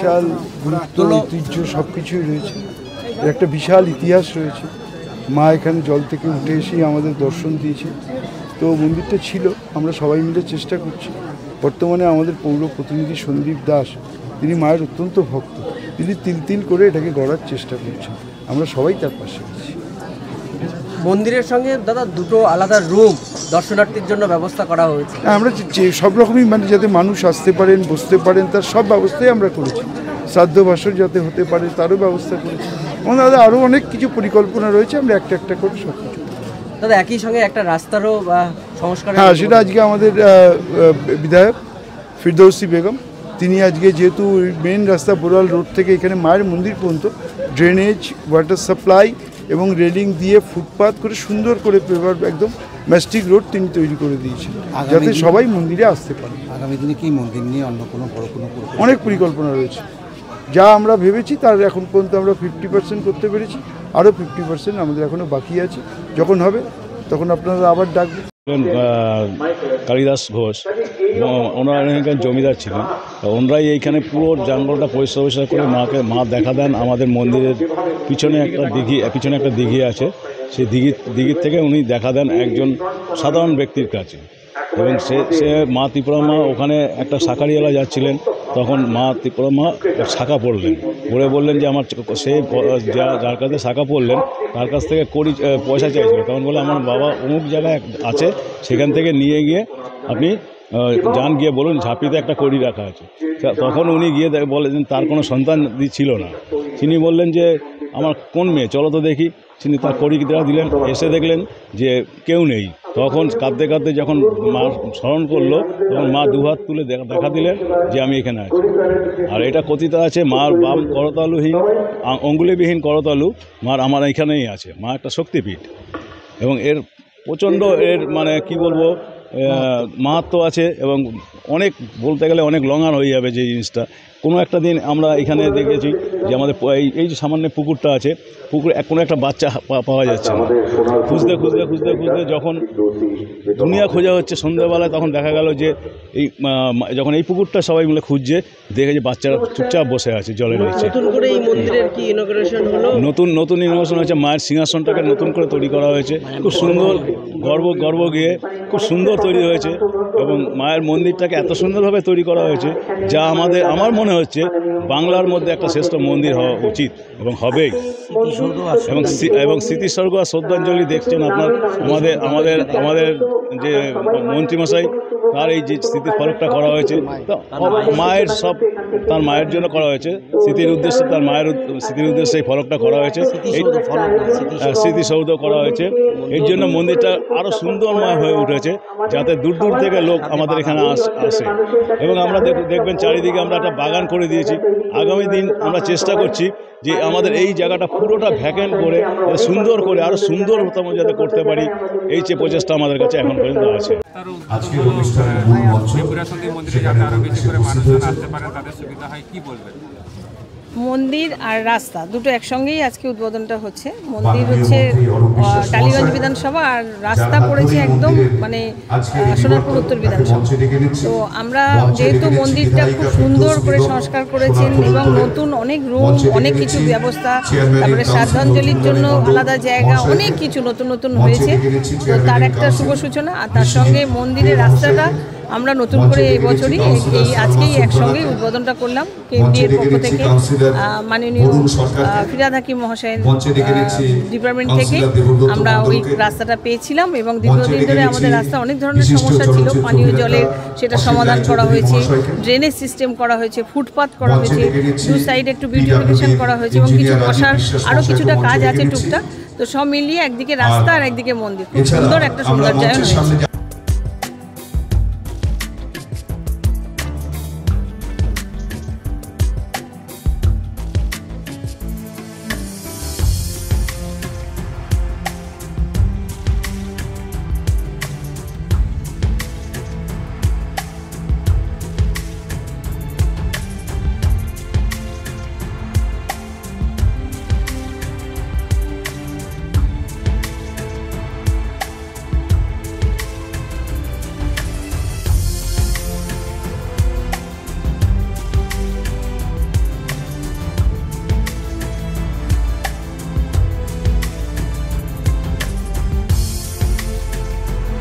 বিশাল গুরুত্ব ঐতিহ্য সব কিছুই রয়েছে, একটা বিশাল ইতিহাস রয়েছে। মা এখানে জল থেকে উঠে এসেই আমাদের দর্শন দিয়েছে। তো মন্দিরটা ছিল, আমরা সবাই মিলে চেষ্টা করছি। বর্তমানে আমাদের পৌর প্রতিনিধি সন্দীপ দাস, তিনি মায়ের অত্যন্ত ভক্ত, তিনি তিল তিল করে এটাকে গড়ার চেষ্টা করছেন। আমরা সবাই তার পাশে আছি। মন্দিরের সঙ্গে দাদা দুটো আলাদা রুম দর্শনার্থীর জন্য ব্যবস্থা করা হয়েছে। আমরা সব রকমই মানে যাতে মানুষ আসতে পারেন, বসতে পারেন, তার সব ব্যবস্থাই আমরা করেছি। শ্রাদ্ধ বাসর যাতে হতে পারে তারও ব্যবস্থা করেছি। আমাদের আরও অনেক কিছু পরিকল্পনা রয়েছে, আমরা একটা একটা করে সব কিছু। দাদা একই সঙ্গে একটা রাস্তারও সংস্কার, হ্যাঁ, সেটা আজকে আমাদের বিধায়ক ফিরদৌসী বেগম, তিনি আজকে যেহেতু মেন রাস্তা বোরাল রোড থেকে এখানে মায়ের মন্দির পর্যন্ত ড্রেনেজ, ওয়াটার সাপ্লাই এবং রেলিং দিয়ে ফুটপাথ করে সুন্দর করে পেপার একদম ম্যাস্টিক রোড তিনি তৈরি করে দিয়েছেন, যাতে সবাই মন্দিরে আসতে পারে। আগামী দিনে কি মন্দির নিয়ে অন্য কোনো বড় কোনো অনেক পরিকল্পনা রয়েছে। যা আমরা ভেবেছি তার এখন পর্যন্ত আমরা 50% করতে পেরেছি, আরও 50% আমাদের এখনও বাকি আছে। যখন হবে তখন আপনারা আবার ডাকবেন। কালিদাস ঘোষ, ওনারা এখানকার জমিদার ছিলেন। ওনারাই এইখানে পুরো জঙ্গলটা পরিষ্কার করে মা দেখা দেন। আমাদের মন্দিরের পিছনে একটা দিঘি আছে, সেই দিঘির থেকে উনি দেখা দেন একজন সাধারণ ব্যক্তির কাছে। এবং সে মা ত্রিপুরা মা ওখানে একটা শাঁখারিওয়ালা যাচ্ছিলেন, তখন মা ত্রিপুরা মা শাঁখা পড়লেন, বললেন যে আমার সে যার কাছে শাঁখা পড়লেন তার কাছ থেকে পয়সা চাইছিল। তখন বলে আমার বাবা অমুক জায়গায় আছে, সেখান থেকে নিয়ে গিয়ে আপনি যান, গিয়ে বলুন ঝাঁপিতে একটা কড়ি রাখা আছে। তখন উনি গিয়ে বলেন তার কোনো সন্তান ছিল না। তিনি বললেন যে আমার কোন মেয়ে, চলো তো দেখি। তিনি তার কড়ি দিলেন, এসে দেখলেন যে কেউ নেই। তখন কাঁদতে কাঁদতে যখন মা স্মরণ করলো তখন মা দুহাত তুলে দেখা দিলেন যে আমি এখানে আছি। আর এটা কথিত আছে মার বাম করতালুহীন অঙ্গুলিবিহীন করতালু মার আমার এখানেই আছে। মা একটা শক্তিপীঠ এবং এর প্রচণ্ড এর মানে কি বলবো মাহাত্ম্য আছে এবং অনেক বলতে গেলে অনেক লঙার হয়ে যাবে যে জিনিসটা। কোনো একটা দিন আমরা এখানে দেখেছি যে আমাদের এই যে সামান্য পুকুরটা আছে, পুকুরে কোনো একটা বাচ্চা পাওয়া যাচ্ছে না। খুঁজতে খুঁজতে খুঁজতে খুঁজতে যখন দুনিয়া খোঁজা হচ্ছে সন্ধ্যাবেলায়, তখন দেখা গেল যে এই যখন এই পুকুরটা সবাই মিলে খুঁজছে, দেখে যে বাচ্চারা চুপচাপ বসে আছে জলের নিচে। নতুন করে এই মন্দিরের কি ইনগ্রেশন হলো? নতুন ইনোভেশন হয়েছে। মায়ের সিংহাসনটাকে নতুন করে তৈরি করা হয়েছে, খুব সুন্দর গর্ব গিয়ে খুব সুন্দর তৈরি হয়েছে এবং মায়ের মন্দিরটাকে এত সুন্দরভাবে তৈরি করা হয়েছে যা আমার মনে হচ্ছে বাংলার মধ্যে একটা শ্রেষ্ঠ মন্দির হওয়া উচিত এবং হবেই। এবং স্মৃতিস্বর্গ আর শ্রদ্ধাঞ্জলি দেখছেন আপনার আমাদের যে মন্ত্রীমশাই, তার এই যে স্মৃতিফলকটা করা হয়েছে তো মায়ের সব তার মায়ের জন্য করা হয়েছে, স্মৃতির উদ্দেশ্যে তার মায়ের স্মৃতির উদ্দেশ্যে এই ফলকটা করা হয়েছে, স্মৃতিসৌধ করা হয়েছে। এর জন্য মন্দিরটা আরও সুন্দরময় হয়ে উঠেছে যাতে দূর দূর থেকে লোক আমাদের এখানে আসে। এবং আমরা দেখবেন চারিদিকে আমরা একটা বাগান করে দিয়েছি। আগামী দিন আমরা চেষ্টা করছি যে আমাদের এই জায়গাটা পুরোটা ভ্যাকেন্ট করে সুন্দর করে আরও সুন্দরতম যাতে করতে পারি, এই যে প্রচেষ্টা আমাদের কাছে এখন পর্যন্ত আছে। আজকের অনুষ্ঠানের মূল মঞ্চ মন্দিরে যাতে আরো বেশি করে মানুষজন আসতে পারে, তাদের সুবিধা হয়, কি বলবেন? মন্দির আর রাস্তা দুটো একসঙ্গেই আজকে উদ্বোধনটা হচ্ছে। মন্দির হচ্ছে টালিগঞ্জ বিধানসভা আর রাস্তা পড়েছে একদম মানে সোনারপুর উত্তর বিধানসভা। তো আমরা যেহেতু মন্দিরটা খুব সুন্দর করে সংস্কার করেছেন এবং নতুন অনেক রুম, অনেক কিছু ব্যবস্থা, তারপরে শ্রদ্ধাঞ্জলির জন্য আলাদা জায়গা, অনেক কিছু নতুন হয়েছে। তো তার একটা শুভ সূচনা। আর তার সঙ্গে মন্দিরের রাস্তাটা আমরা নতুন করে এই বছরই আজকেই একসঙ্গেই উদ্বোধনটা করলাম। কেন্দ্রীয় পক্ষ থেকে মাননীয় ফিরহাদ হাকিম মহাশয়ের ডিপার্টমেন্ট থেকে আমরা ওই রাস্তাটা পেয়েছিলাম এবং দীর্ঘদিন ধরে আমাদের রাস্তা অনেক ধরনের সমস্যা ছিল। পানীয় জলের সেটা সমাধান করা হয়েছে, ড্রেনেজ সিস্টেম করা হয়েছে, ফুটপাথ করা হয়েছে, দু সাইডে একটু বিউটিফিকেশন করা হয়েছে এবং কিছু বসার আরও কিছুটা কাজ আছে টুকটাক। তো সব মিলিয়ে একদিকে রাস্তা আর একদিকে মন্দির, খুব সুন্দর একটা সৌন্দর্যায়ন হয়েছে।